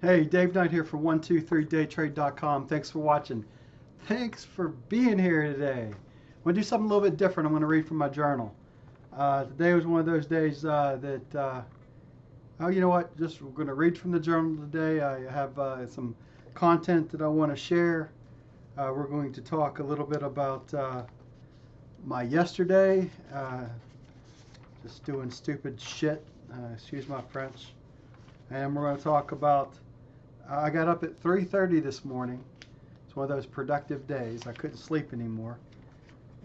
Hey, Dave Knight here for 123daytrade.com. Thanks for watching. Thanks for being here today. I'm going to do something a little bit different. I'm going to read from my journal. Today was one of those days oh, you know what? Just we're going to read from the journal today. I have some content that I want to share. We're going to talk a little bit about my yesterday. Just doing stupid shit. Excuse my French. And we're going to talk about I got up at 3:30 this morning. It's one of those productive days. I couldn't sleep anymore,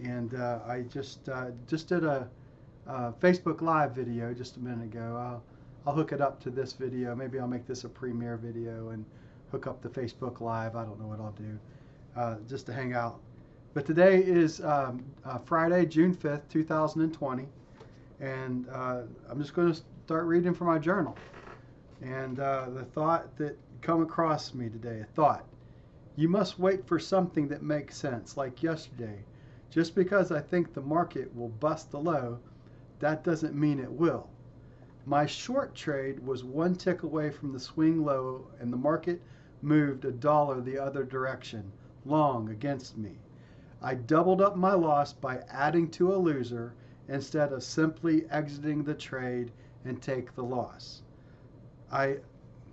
and I just did a Facebook Live video just a minute ago. I'll hook it up to this video. Maybe I'll make this a premiere video and hook up the Facebook Live. I don't know what I'll do, just to hang out. But today is Friday, June 5th, 2020, and I'm just going to start reading from my journal. And the thought that come across me today, a thought: you must wait for something that makes sense, like yesterday. Just because I think the market will bust the low, that doesn't mean it will. My short trade was one tick away from the swing low, and the market moved $1 the other direction, long against me. I doubled up my loss by adding to a loser instead of simply exiting the trade and take the loss.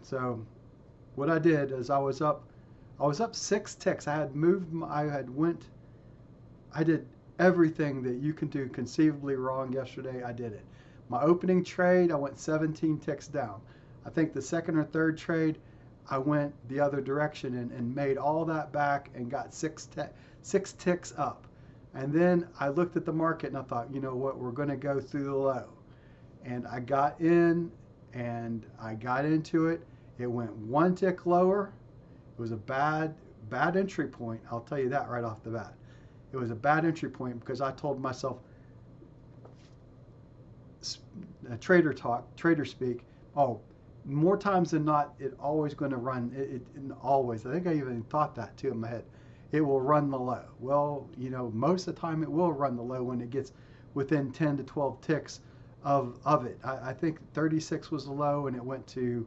So what I did is I was up 6 ticks. I did everything that you can do conceivably wrong yesterday. I did it. My opening trade, I went 17 ticks down. I think the second or third trade, I went the other direction and made all that back and got 6 ticks up. And then I looked at the market and I thought, you know what, we're going to go through the low. And I got in and I got into it. It went one tick lower. It was a bad entry point. I'll tell you that right off the bat. It was a bad entry point because I told myself, trader talk, trader speak. Oh, more times than not, it always going to run. It always. I think I even thought that too in my head. It will run the low. Well, you know, most of the time it will run the low when it gets within 10 to 12 ticks of it. I think 36 was the low and it went to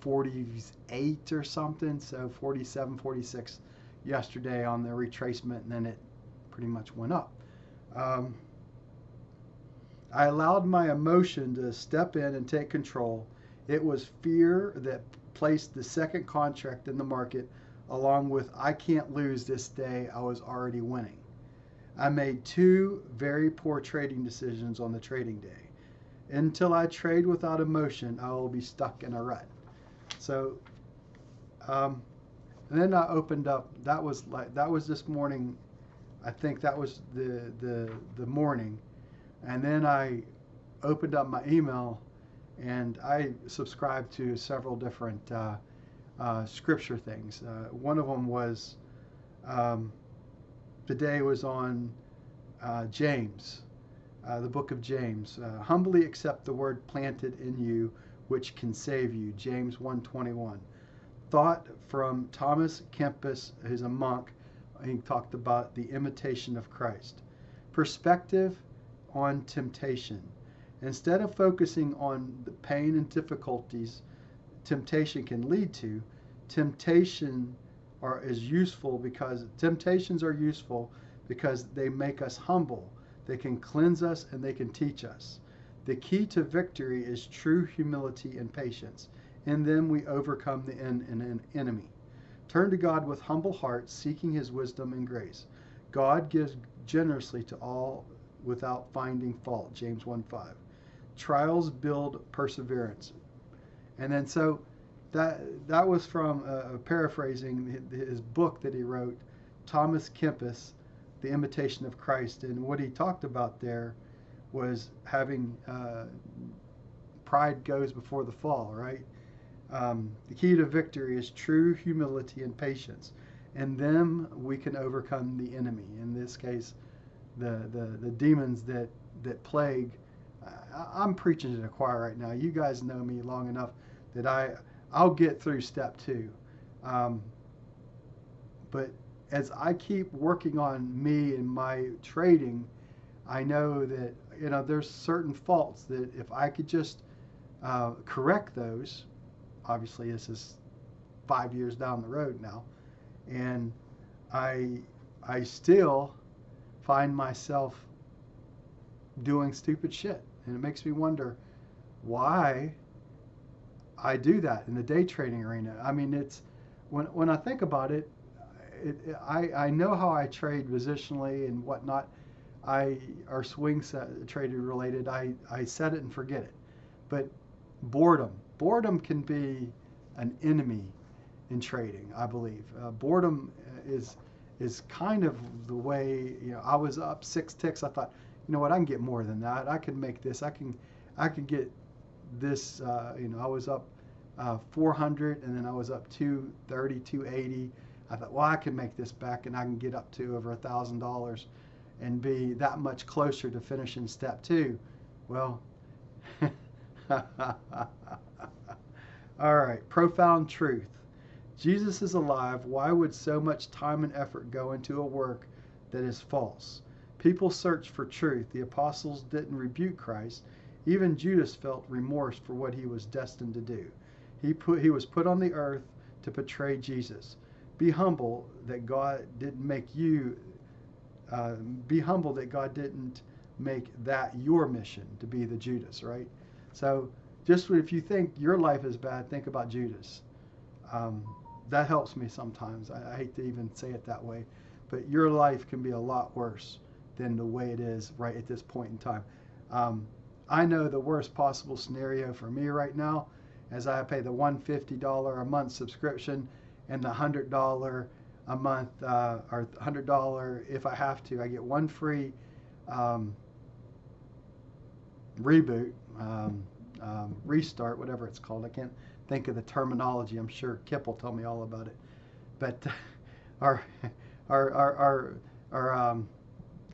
48 or something, so 47, 46 yesterday on the retracement, and then it pretty much went up. I allowed my emotion to step in and take control. It was fear that placed the second contract in the market, along with I can't lose this day. I was already winning. I made 2 very poor trading decisions on the trading day. Until I trade without emotion, I will be stuck in a rut. So, and then I opened up. That was this morning. I think that was the morning, and then I opened up my email, and I subscribed to several different scripture things. One of them was today was on James. The book of James. Humbly accept the word planted in you, which can save you. James 1:21. Thought from Thomas Kempis, who's a monk. He talked about the imitation of Christ. Perspective on temptation. Instead of focusing on the pain and difficulties temptation can lead to, temptations are useful because they make us humble. They can cleanse us and they can teach us. The key to victory is true humility and patience. In them we overcome the enemy. Turn to God with humble hearts, seeking his wisdom and grace. God gives generously to all without finding fault. James 1:5. Trials build perseverance. And then so that was from paraphrasing his book that he wrote, Thomas Kempis, The Imitation of Christ. And what he talked about there was having pride goes before the fall, right? The key to victory is true humility and patience. And then we can overcome the enemy. In this case, the demons that plague. I'm preaching to the choir right now. You guys know me long enough that I'll get through step 2. But as I keep working on me and my trading, I know that there's certain faults that if I could just correct those. Obviously, this is 5 years down the road now, and I I still find myself doing stupid shit, and it makes me wonder why I do that in the day trading arena. I mean, it's when I think about it, I know how I trade positionally and whatnot. I are swing set, traded related. I set it and forget it. But boredom can be an enemy in trading. I believe boredom is kind of the way, I was up 6 ticks. I thought, you know what, I can get more than that. I can make this. I can get this. I was up 400, and then I was up 230, 280. I thought, well, I can make this back, and I can get up to over $1,000 and be that much closer to finishing step two. Well, all right, profound truth. Jesus is alive. Why would so much time and effort go into a work that is false? People search for truth. The apostles didn't rebuke Christ. Even Judas felt remorse for what he was destined to do. He was put on the earth to betray Jesus. Be humble that God didn't make you. Be humble that God didn't make that your mission to be the Judas, right? So just if you think your life is bad, think about Judas. That helps me sometimes. I hate to even say it that way, but your life can be a lot worse than the way it is right at this point in time. I know the worst possible scenario for me right now, as I pay the $150 a month subscription and the $100 a month, or $100 if I have to. I get one free reboot, restart, whatever it's called. I can't think of the terminology. I'm sure Kip will tell me all about it. But our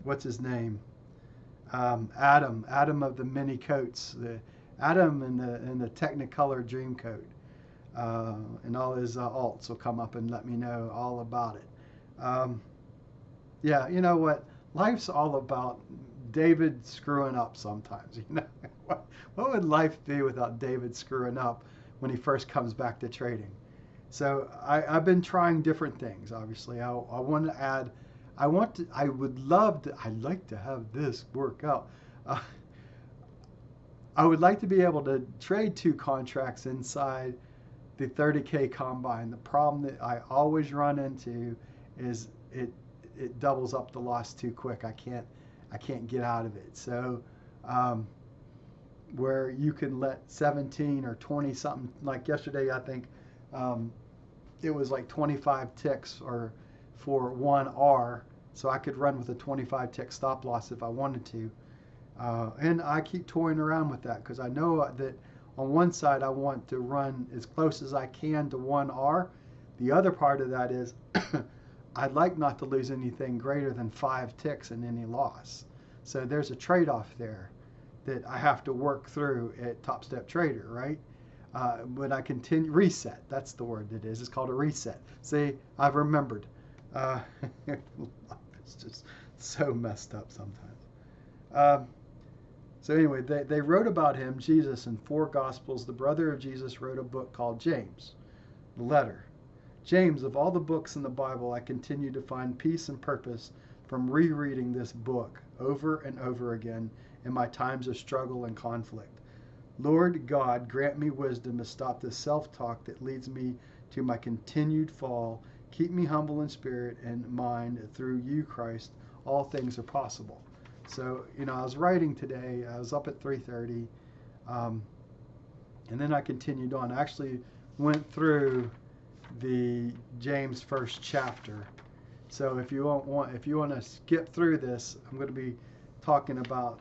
what's his name? Adam of the many coats, the Adam in the Technicolor Dreamcoat, and all his alts will come up and let me know all about it. Yeah, you know what? Life's all about David screwing up sometimes. What would life be without David screwing up when he first comes back to trading? So I've been trying different things. Obviously, I want to add. I'd like to have this work out. I would like to be able to trade 2 contracts inside the 30K combine. The problem that I always run into is it doubles up the loss too quick. I can't get out of it. So where you can let 17 or 20 something, like yesterday, I think it was like 25 ticks or for 1R, so I could run with a 25 tick stop loss if I wanted to. And I keep toying around with that because I know that on one side I want to run as close as I can to 1R. The other part of that is I'd like not to lose anything greater than 5 ticks in any loss. So there's a trade-off there that I have to work through at Top Step Trader, right? But I continue, reset, that's the word it is. It's called a reset. See, I've remembered. It's just so messed up sometimes. So anyway, they wrote about him, Jesus, in 4 Gospels. The brother of Jesus wrote a book called James, the letter. James, of all the books in the Bible, I continue to find peace and purpose from rereading this book over and over again in my times of struggle and conflict. Lord God, grant me wisdom to stop the self-talk that leads me to my continued fall. Keep me humble in spirit and mind. Through you, Christ, all things are possible. So, I was writing today. I was up at 3:30, and then I continued on. I actually went through the James first chapter. So if you want to skip through this, I'm going to be talking about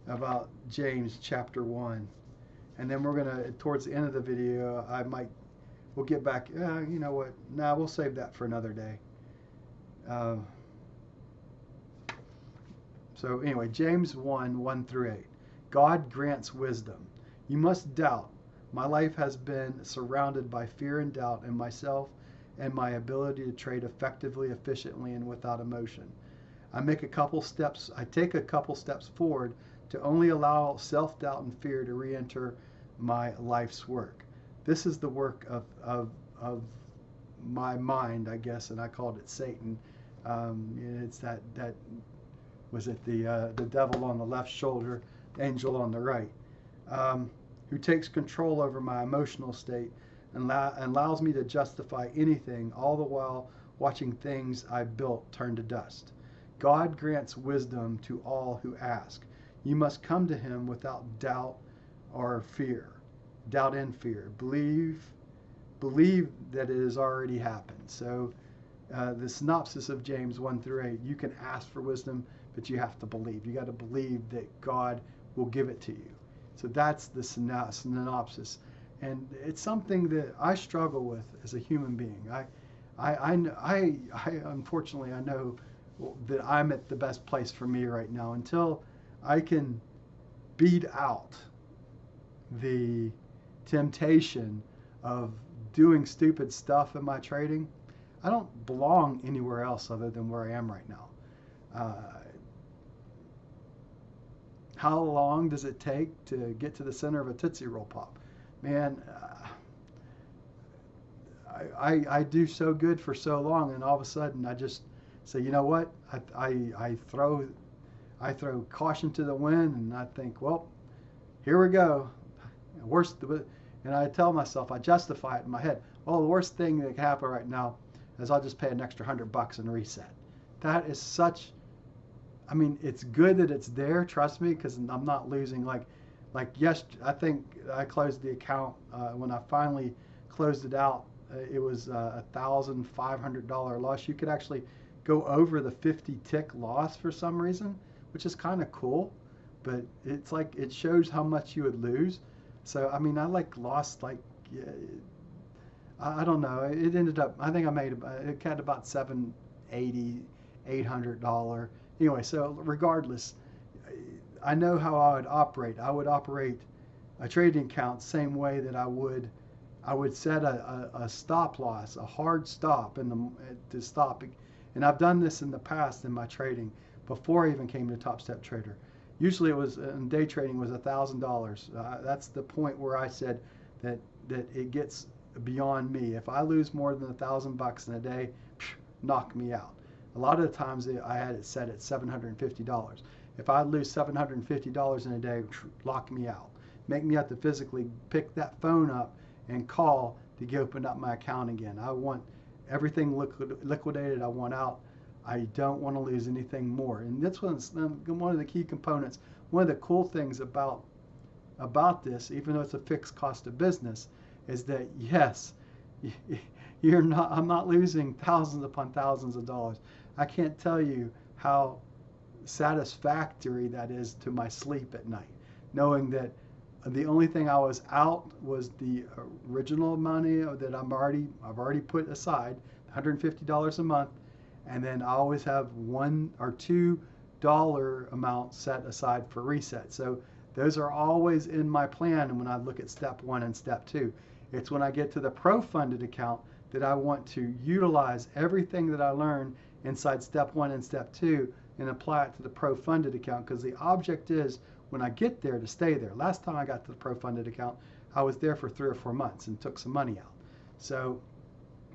about James chapter 1, and then we're gonna, towards the end of the video, we'll get back. You know what? Nah, we'll save that for another day. So anyway, James 1 through 8. God grants wisdom. You must doubt. My life has been surrounded by fear and doubt in myself and my ability to trade effectively, efficiently, and without emotion. I take a couple steps forward to only allow self-doubt and fear to re-enter my life's work. This is the work of my mind, I guess, and I called it Satan. It's that was it the devil on the left shoulder, angel on the right, um, who takes control over my emotional state and allows me to justify anything, all the while watching things I built turn to dust. God grants wisdom to all who ask. You must come to him without doubt or fear. Doubt and fear. Believe that it has already happened. So the synopsis of James 1 through 8, you can ask for wisdom, but you have to believe. You got to believe that God will give it to you. So that's the synopsis. And it's something that I struggle with as a human being. I unfortunately, I know that I'm at the best place for me right now until I can beat out the temptation of doing stupid stuff in my trading. I don't belong anywhere else other than where I am right now. Uh, how long does it take to get to the center of a Tootsie Roll Pop? Man, I do so good for so long, and all of a sudden I just say, you know what? I throw caution to the wind, and I think, well, here we go. Worst, and I tell myself, I justify it in my head. Well, the worst thing that can happen right now is I'll just pay an extra $100 and reset. That is such. I mean, it's good that it's there. Trust me, because I'm not losing. Yes, I think I closed the account when I finally closed it out. It was a $1,500 loss. You could actually go over the 50 tick loss for some reason, which is kind of cool. But it's like it shows how much you would lose. So I mean, I lost I don't know. It ended up. I think I made it had about $780, $800. Anyway, so regardless, I know how I would operate. I would operate a trading account same way that I would set a stop loss, a hard stop to stop. And I've done this in the past in my trading before I even came to Top Step Trader. Usually it was in day trading was $1,000. That's the point where I said that it gets beyond me. If I lose more than $1,000 in a day, knock me out. A lot of the times I had it set at $750. If I lose $750 in a day, lock me out. Make me have to physically pick that phone up and call to get open up my account again. I want everything liquidated. I want out. I don't want to lose anything more. And that's one of the key components. One of the cool things about this, even though it's a fixed cost of business, is that yes, I'm not losing thousands upon thousands of dollars. I can't tell you how satisfactory that is to my sleep at night, knowing that the only thing I was out was the original money that I've already put aside, $150 a month, and then I always have $1 or $2 amount set aside for reset. So those are always in my plan. And when I look at step 1 and step 2, it's when I get to the pro funded account that I want to utilize everything that I learned inside step 1 and step 2 and apply it to the pro funded account, because the object is when I get there to stay there. Last time I got to the pro funded account, I was there for 3 or 4 months and took some money out. So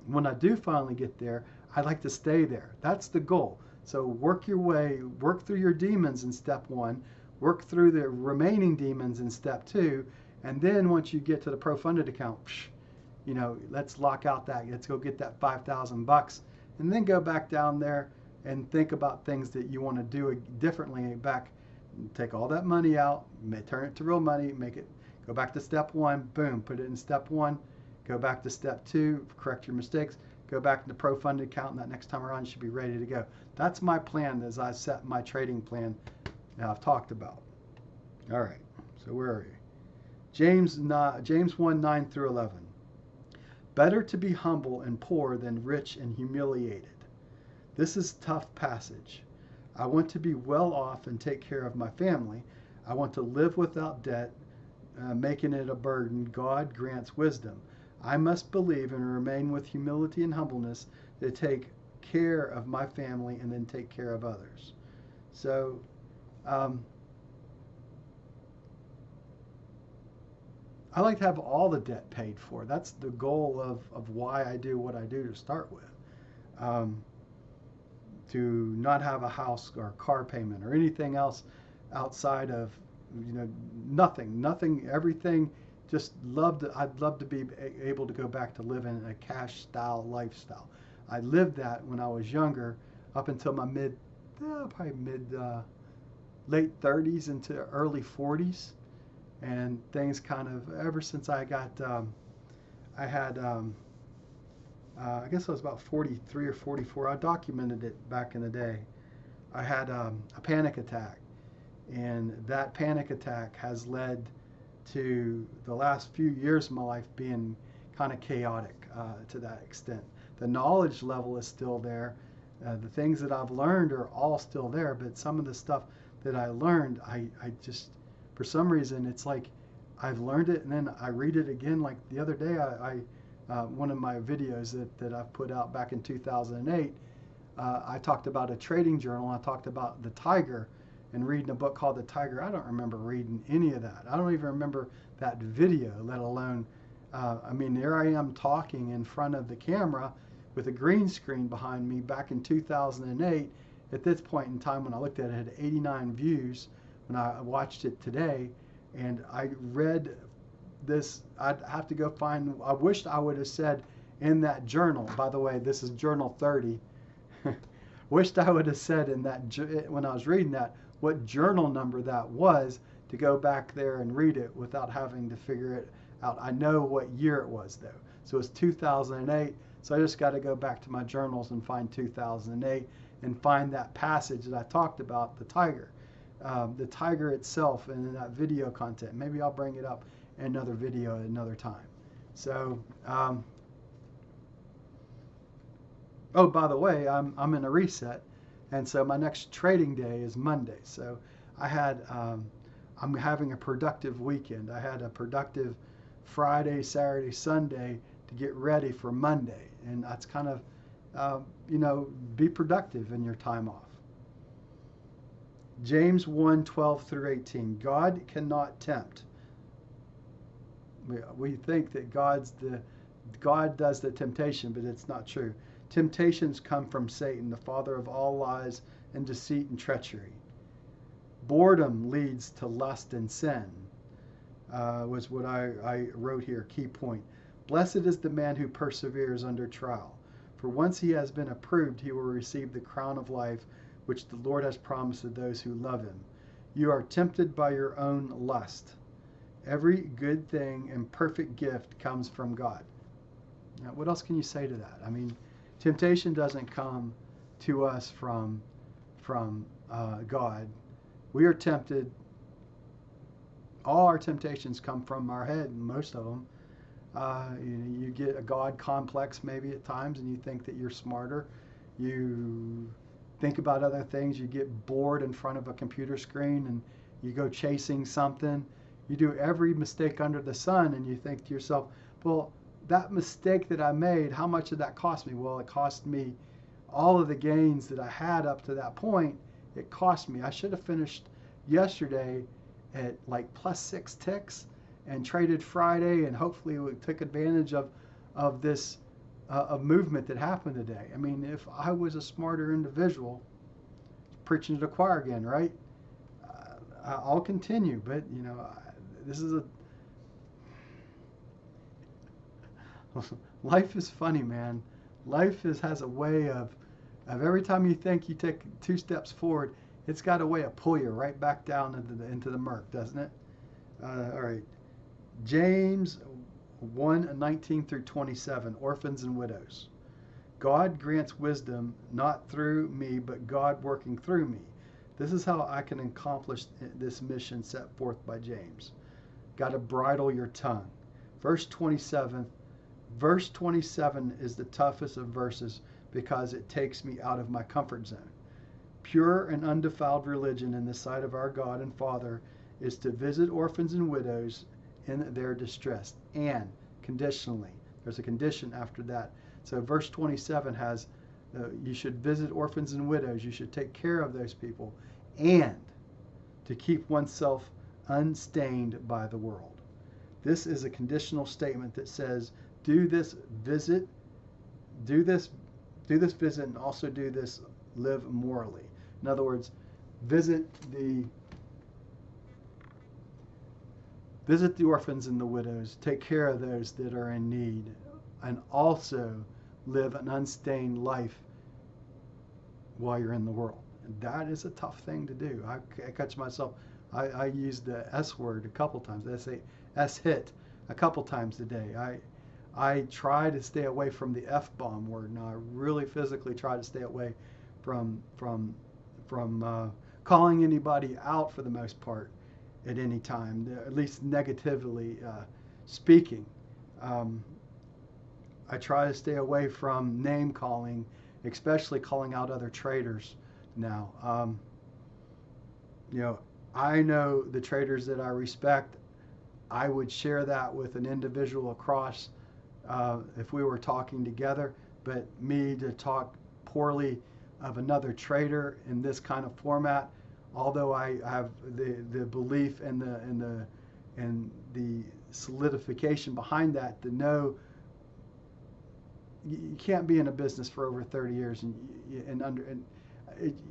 when I do finally get there, I'd like to stay there. That's the goal. So work your way, work through your demons in step 1, work through the remaining demons in step 2, and then once you get to the pro funded account, let's lock out that. Let's go get that $5,000, and then go back down there and think about things that you want to do differently. Take all that money out, turn it to real money, go back to step 1, boom, put it in step 1, go back to step 2, correct your mistakes, go back to the pro funded account, and that next time around you should be ready to go. That's my plan as I set my trading plan that I've talked about. All right, so where are you? James 1, 9 through 11. Better to be humble and poor than rich and humiliated. This is a tough passage. I want to be well off and take care of my family. I want to live without debt, making it a burden. God grants wisdom. I must believe and remain with humility and humbleness to take care of my family and then take care of others. So, I like to have all the debt paid for. That's the goal of why I do what I do to start with. Um, to not have a house or car payment or anything else outside of, nothing, everything. I'd love to be able to go back to living a cash style lifestyle. I lived that when I was younger, up until my probably late 30s into early 40s, and things kind of ever since I got, I had I guess I was about 43 or 44. I documented it back in the day. I had a panic attack, and that panic attack has led to the last few years of my life being kind of chaotic to that extent. The knowledge level is still there. The things that I've learned are all still there, but some of the stuff that I learned, I just, for some reason, it's like I've learned it and then I read it again. Like the other day, one of my videos that I've put out back in 2008, I talked about a trading journal. I talked about the tiger and reading a book called The Tiger. I don't remember reading any of that. I don't even remember that video, let alone, I mean, there I am talking in front of the camera with a green screen behind me back in 2008. At this point in time, when I looked at it, it had 89 views. When I watched it today, and I read this, I'd have to go find, I wished I would have said in that journal, by the way, this is journal 30, wished I would have said in that, when I was reading that, what journal number that was, to go back there and read it without having to figure it out. I know what year it was though. So it's 2008. So I just got to go back to my journals and find 2008 and find that passage that I talked about, the tiger. The tiger itself and that video content. Maybe I'll bring it up in another video at another time. So, oh, by the way, I'm in a reset, and so my next trading day is Monday. So I'm having a productive weekend. I had a productive Friday, Saturday, Sunday to get ready for Monday, and that's kind of, be productive in your time off. James 1:12 through 18. God cannot tempt. We think that God does the temptation, but it's not true. Temptations come from Satan, the father of all lies and deceit and treachery. Boredom leads to lust and sin, was what I wrote here, key point. Blessed is the man who perseveres under trial, for once he has been approved, he will receive the crown of life which the Lord has promised to those who love him. You are tempted by your own lust. Every good thing and perfect gift comes from God. Now, what else can you say to that? I mean, temptation doesn't come to us from God. We are tempted. All our temptations come from our head, most of them. You get a God complex maybe at times, and you think that you're smarter. You think about other things. You get bored in front of a computer screen, and you go chasing something. You do every mistake under the sun, and you think to yourself, well, that mistake that I made, how much did that cost me? Well, it cost me all of the gains that I had up to that point. It cost me. I should have finished yesterday at like +6 ticks and traded Friday, and hopefully we took advantage of this movement that happened today. I mean, if I was a smarter individual, preaching to the choir again, right? I'll continue, but this is life is funny, man. Life has a way of every time you think you take 2 steps forward, it's got a way of pull you right back down into the murk, doesn't it? All right. James 1:19 through 27, orphans and widows. God grants wisdom not through me, but God working through me. This is how I can accomplish this mission set forth by James. Got to bridle your tongue. Verse 27 is the toughest of verses because it takes me out of my comfort zone. Pure and undefiled religion in the sight of our God and Father is to visit orphans and widows in their distress, and conditionally. There's a condition after that. So verse 27 has, you should visit orphans and widows. You should take care of those people, and to keep oneself unstained by the world. This is a conditional statement that says, do this visit, do this, do this visit, and also do this, live morally. In other words, visit the visit the orphans and the widows, take care of those that are in need, and also live an unstained life while you're in the world. And that is a tough thing to do. I catch myself. I use the S word a couple times. I say S hit a couple times a day. I try to stay away from the F bomb word. Now I really physically try to stay away from calling anybody out for the most part at any time, at least negatively speaking. I try to stay away from name calling, especially calling out other traders now. You know, I know the traders that I respect. I would share that with an individual across if we were talking together, but me to talk poorly of another trader in this kind of format, although I have the belief and the solidification behind that to know you can't be in a business for over 30 years and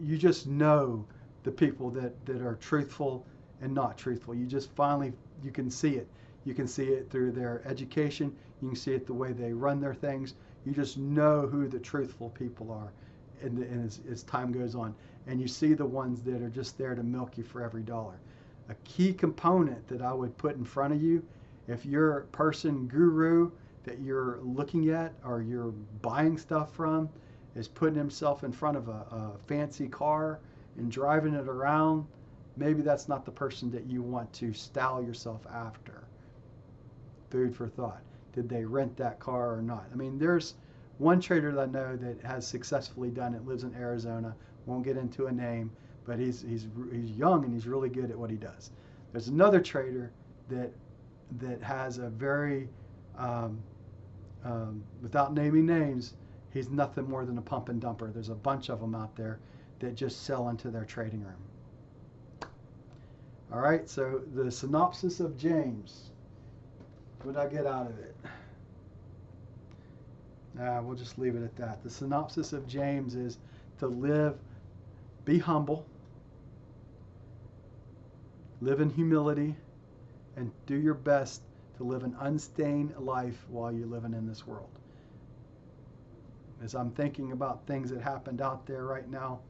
you just know the people that are truthful and not truthful. You just finally, you can see it. You can see it through their education. You can see it the way they run their things. You just know who the truthful people are as time goes on. And you see the ones that are just there to milk you for every dollar. A key component that I would put in front of you, if you're a person guru that you're looking at or you're buying stuff from, is putting himself in front of a fancy car and driving it around, maybe that's not the person that you want to style yourself after. Food for thought. Did they rent that car or not? I mean, there's one trader that I know that has successfully done it, lives in Arizona, won't get into a name, but he's young and he's really good at what he does. There's another trader that has a very, without naming names, he's nothing more than a pump and dumper. There's a bunch of them out there that just sell into their trading room. All right, so the synopsis of James. What did I get out of it? We'll just leave it at that. The synopsis of James is to live, be humble, live in humility, and do your best to live an unstained life while you're living in this world. As I'm thinking about things that happened out there right now,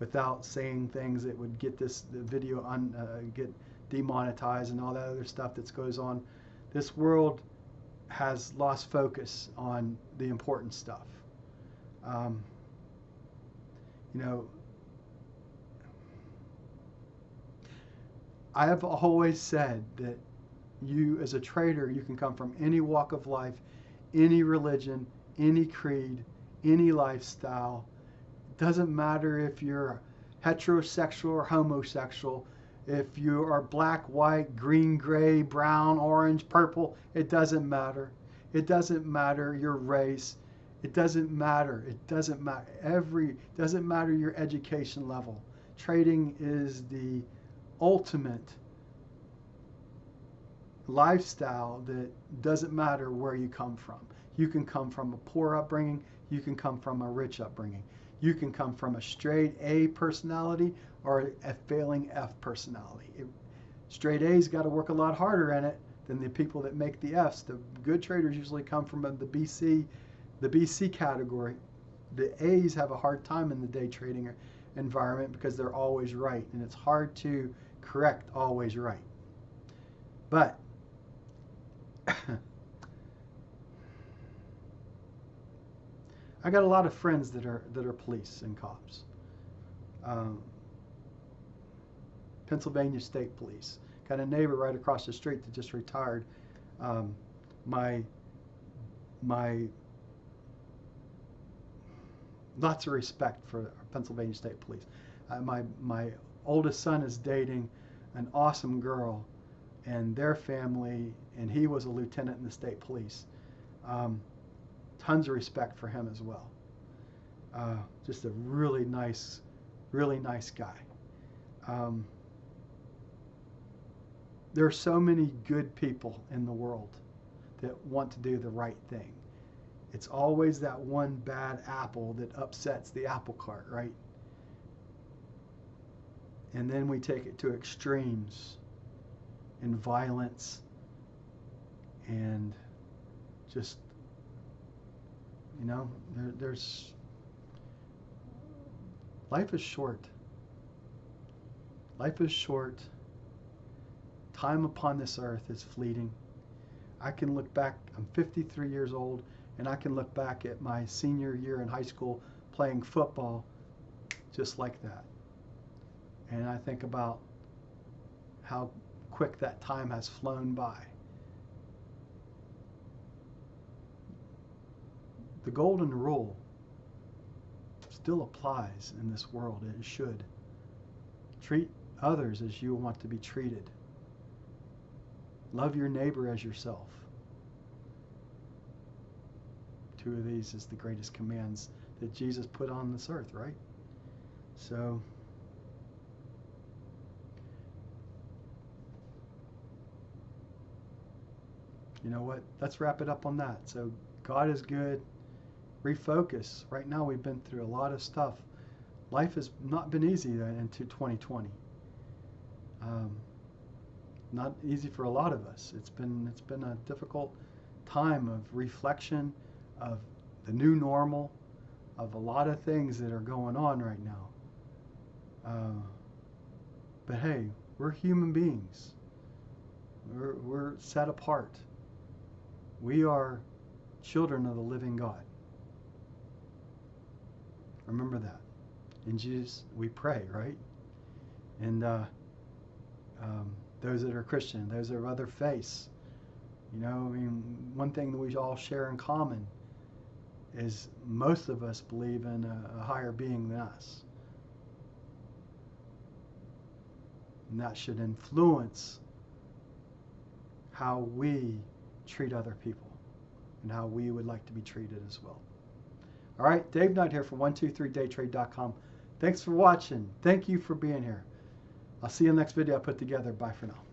without saying things that would get the video get demonetized and all that other stuff that goes on, this world has lost focus on the important stuff. You know, I have always said that you, as a trader, you can come from any walk of life, any religion, any creed, any lifestyle. It doesn't matter if you're heterosexual or homosexual. If you are black, white, green, gray, brown, orange, purple, it doesn't matter. It doesn't matter your race. It doesn't matter. It doesn't matter. Doesn't matter your education level. Trading is the ultimate lifestyle that doesn't matter where you come from. You can come from a poor upbringing. You can come from a rich upbringing. You can come from a straight A personality or a failing F personality. Straight A's got to work a lot harder in it than the people that make the F's. The good traders usually come from the BC category. The A's have a hard time in the day trading environment because they're always right, and it's hard to correct always right. But I got a lot of friends that are police and cops. Pennsylvania State Police. Got a neighbor right across the street that just retired. My lots of respect for Pennsylvania State Police. My oldest son is dating an awesome girl, and their family, and he was a lieutenant in the state police. Tons of respect for him as well. Just a really nice guy. There are so many good people in the world that want to do the right thing. It's always that one bad apple that upsets the apple cart, right? And then we take it to extremes in violence and just, there's life is short. Life is short. Time upon this earth is fleeting. I can look back, I'm 53 years old, and I can look back at my senior year in high school playing football just like that. And I think about how quick that time has flown by. The golden rule still applies in this world. It should. Treat others as you want to be treated. Love your neighbor as yourself. Two of these is the greatest commands that Jesus put on this earth, right? So, you know what? Let's wrap it up on that. So, God is good. Refocus. Right now, we've been through a lot of stuff. Life has not been easy into 2020. Not easy for a lot of us. It's been a difficult time of reflection, of the new normal, of a lot of things that are going on right now. But hey, we're human beings. We're set apart. We are children of the living God. Remember that. In Jesus, we pray, right? And those that are Christian, those that are of other faiths, one thing that we all share in common is most of us believe in a higher being than us. And that should influence how we treat other people and how we would like to be treated as well. All right, Dave Knight here from 123daytrade.com. Thanks for watching. Thank you for being here. I'll see you in the next video I put together. Bye for now.